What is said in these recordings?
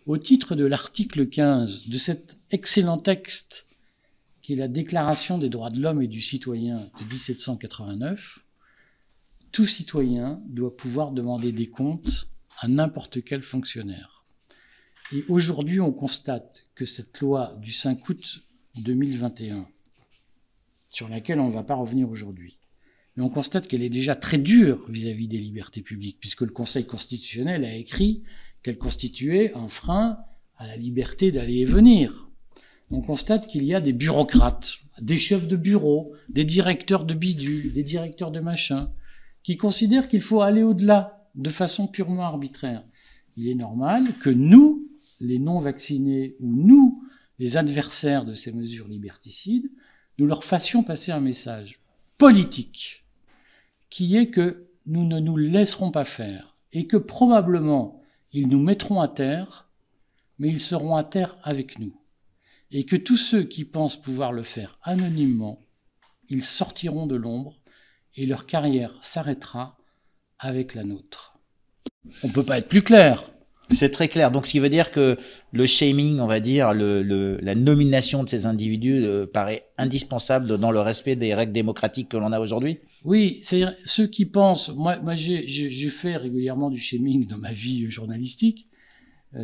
au titre de l'article 15 de cet excellent texte qui est la Déclaration des droits de l'homme et du citoyen de 1789, tout citoyen doit pouvoir demander des comptes à n'importe quel fonctionnaire. Et aujourd'hui, on constate que cette loi du 5 août 2021, sur laquelle on ne va pas revenir aujourd'hui, mais on constate qu'elle est déjà très dure vis-à-vis des libertés publiques, puisque le Conseil constitutionnel a écrit qu'elle constituait un frein à la liberté d'aller et venir. On constate qu'il y a des bureaucrates, des chefs de bureau, des directeurs de bidule, des directeurs de machin, qui considèrent qu'il faut aller au-delà de façon purement arbitraire. Il est normal que nous, les non-vaccinés, ou nous, les adversaires de ces mesures liberticides, nous leur fassions passer un message politique, qui est que nous ne nous laisserons pas faire, et que probablement ils nous mettront à terre, mais ils seront à terre avec nous. Et que tous ceux qui pensent pouvoir le faire anonymement, ils sortiront de l'ombre, et leur carrière s'arrêtera avec la nôtre. On ne peut pas être plus clair. C'est très clair. Donc, ce qui veut dire que le shaming, on va dire, la nomination de ces individus paraît indispensable dans le respect des règles démocratiques que l'on a aujourd'hui. Oui, c'est ceux qui pensent. Moi j'ai fait régulièrement du shaming dans ma vie journalistique,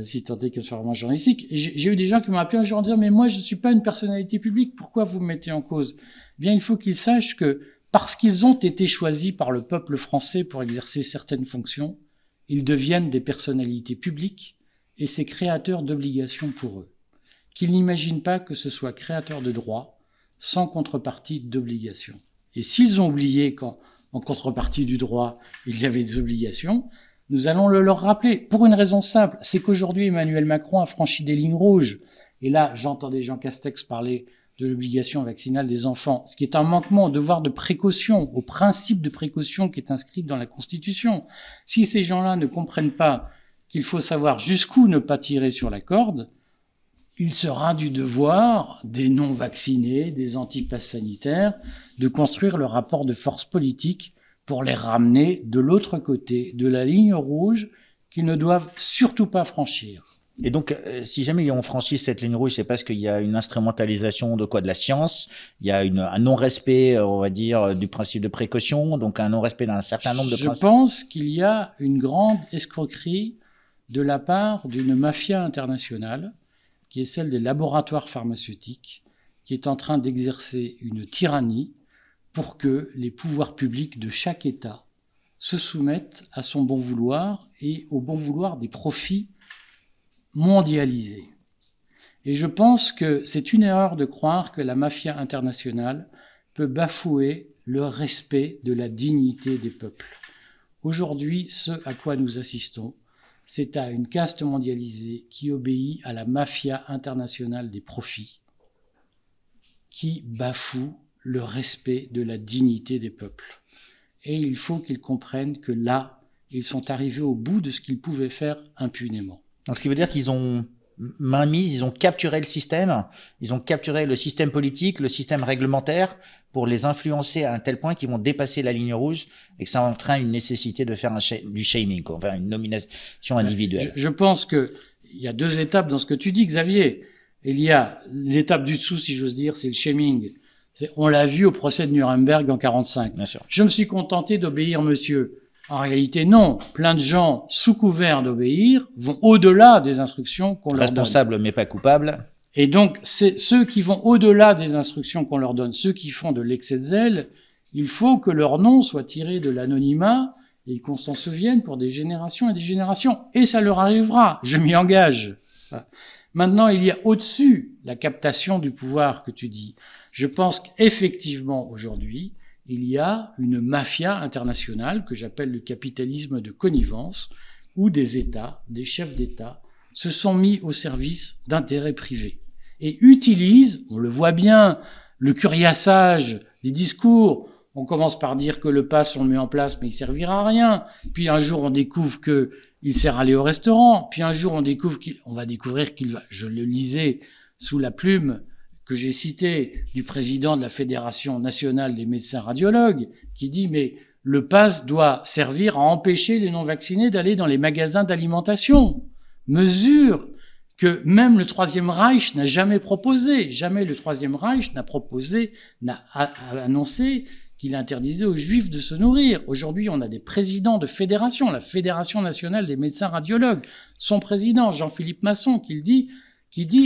si tant est qu'elle soit vraiment journalistique. Et j'ai eu des gens qui m'ont appelé un jour en disant « Mais moi, je ne suis pas une personnalité publique, pourquoi vous me mettez en cause ?» Bien, il faut qu'ils sachent que parce qu'ils ont été choisis par le peuple français pour exercer certaines fonctions, ils deviennent des personnalités publiques et c'est créateur d'obligations pour eux. Qu'ils n'imaginent pas que ce soit créateur de droits sans contrepartie d'obligations. Et s'ils ont oublié qu'en contrepartie du droit, il y avait des obligations, nous allons le leur rappeler. Pour une raison simple, c'est qu'aujourd'hui, Emmanuel Macron a franchi des lignes rouges. Et là, j'entendais Jean Castex parler de l'obligation vaccinale des enfants, ce qui est un manquement au devoir de précaution, au principe de précaution qui est inscrit dans la Constitution. Si ces gens-là ne comprennent pas qu'il faut savoir jusqu'où ne pas tirer sur la corde, il sera du devoir des non-vaccinés, des anti-passes sanitaires, de construire le rapport de force politique pour les ramener de l'autre côté de la ligne rouge qu'ils ne doivent surtout pas franchir. Et donc, si jamais on franchit cette ligne rouge, c'est parce qu'il y a une instrumentalisation de quoi? De la science, il y a un non-respect, on va dire, du principe de précaution, donc un non-respect d'un certain nombre de principes. Je pense qu'il y a une grande escroquerie de la part d'une mafia internationale, qui est celle des laboratoires pharmaceutiques, qui est en train d'exercer une tyrannie pour que les pouvoirs publics de chaque État se soumettent à son bon vouloir et au bon vouloir des profits mondialisés. Et je pense que c'est une erreur de croire que la mafia internationale peut bafouer le respect de la dignité des peuples. Aujourd'hui, ce à quoi nous assistons, c'est à une caste mondialisée qui obéit à la mafia internationale des profits, qui bafoue le respect de la dignité des peuples. Et il faut qu'ils comprennent que là, ils sont arrivés au bout de ce qu'ils pouvaient faire impunément. Donc, ce qui veut dire qu'ils ont mainmise, ils ont capturé le système, ils ont capturé le système politique, le système réglementaire pour les influencer à un tel point qu'ils vont dépasser la ligne rouge et que ça entraîne une nécessité de faire du shaming, quoi, enfin une nomination individuelle. Je pense qu'il y a deux étapes dans ce que tu dis, Xavier. Il y a l'étape du dessous, si j'ose dire, c'est le shaming. On l'a vu au procès de Nuremberg en 1945. Bien sûr. Je me suis contenté d'obéir, monsieur. En réalité, non. Plein de gens, sous couvert d'obéir, vont au-delà des instructions qu'on leur donne. Responsable, mais pas coupable. Et donc, c'est ceux qui vont au-delà des instructions qu'on leur donne, ceux qui font de l'excès de zèle, il faut que leur nom soit tiré de l'anonymat et qu'on s'en souvienne pour des générations et des générations. Et ça leur arrivera, je m'y engage. Maintenant, il y a au-dessus la captation du pouvoir que tu dis. Je pense qu'effectivement, aujourd'hui, il y a une mafia internationale que j'appelle le capitalisme de connivence, où des États, des chefs d'État, se sont mis au service d'intérêts privés et utilisent, on le voit bien, le curiaçage des discours. On commence par dire que le pass, on le met en place, mais il servira à rien. Puis un jour, on découvre qu'il sert à aller au restaurant. Puis un jour, on va découvrir qu'il va, je le lisais sous la plume que j'ai cité du président de la Fédération nationale des médecins radiologues, qui dit « mais le pass doit servir à empêcher les non-vaccinés d'aller dans les magasins d'alimentation ». Mesure que même le Troisième Reich n'a jamais proposé. Jamais le Troisième Reich n'a annoncé qu'il interdisait aux Juifs de se nourrir. Aujourd'hui, on a des présidents de fédérations, la Fédération nationale des médecins radiologues, son président, Jean-Philippe Masson, qui dit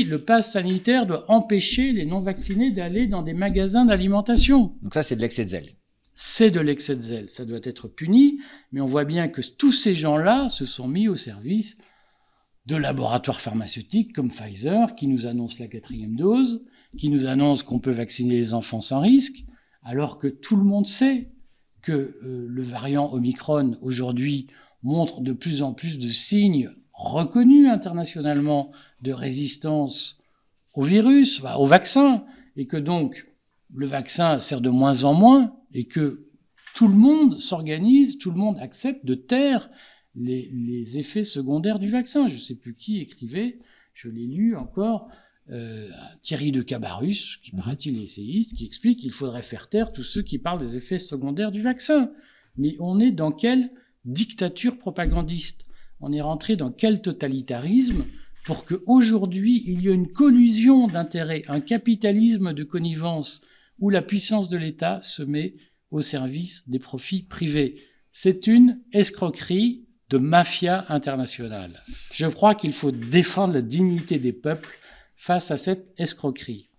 le pass sanitaire doit empêcher les non-vaccinés d'aller dans des magasins d'alimentation. Donc ça, c'est de l'excès de zèle. C'est de l'excès de zèle. Ça doit être puni, mais on voit bien que tous ces gens-là se sont mis au service de laboratoires pharmaceutiques comme Pfizer, qui nous annonce la 4e dose, qui nous annonce qu'on peut vacciner les enfants sans risque, alors que tout le monde sait que le variant Omicron, aujourd'hui, montre de plus en plus de signes reconnus internationalement de résistance au virus, au vaccin, et que donc le vaccin sert de moins en moins, et que tout le monde s'organise, tout le monde accepte de taire les effets secondaires du vaccin. Je ne sais plus qui écrivait, je l'ai lu encore, Thierry de Cabarrus, qui paraît-il est essayiste, qui explique qu'il faudrait faire taire tous ceux qui parlent des effets secondaires du vaccin. Mais on est dans quelle dictature propagandiste? On est rentré dans quel totalitarisme pour qu'aujourd'hui, il y ait une collusion d'intérêts, un capitalisme de connivence où la puissance de l'État se met au service des profits privés? C'est une escroquerie de mafia internationale. Je crois qu'il faut défendre la dignité des peuples face à cette escroquerie.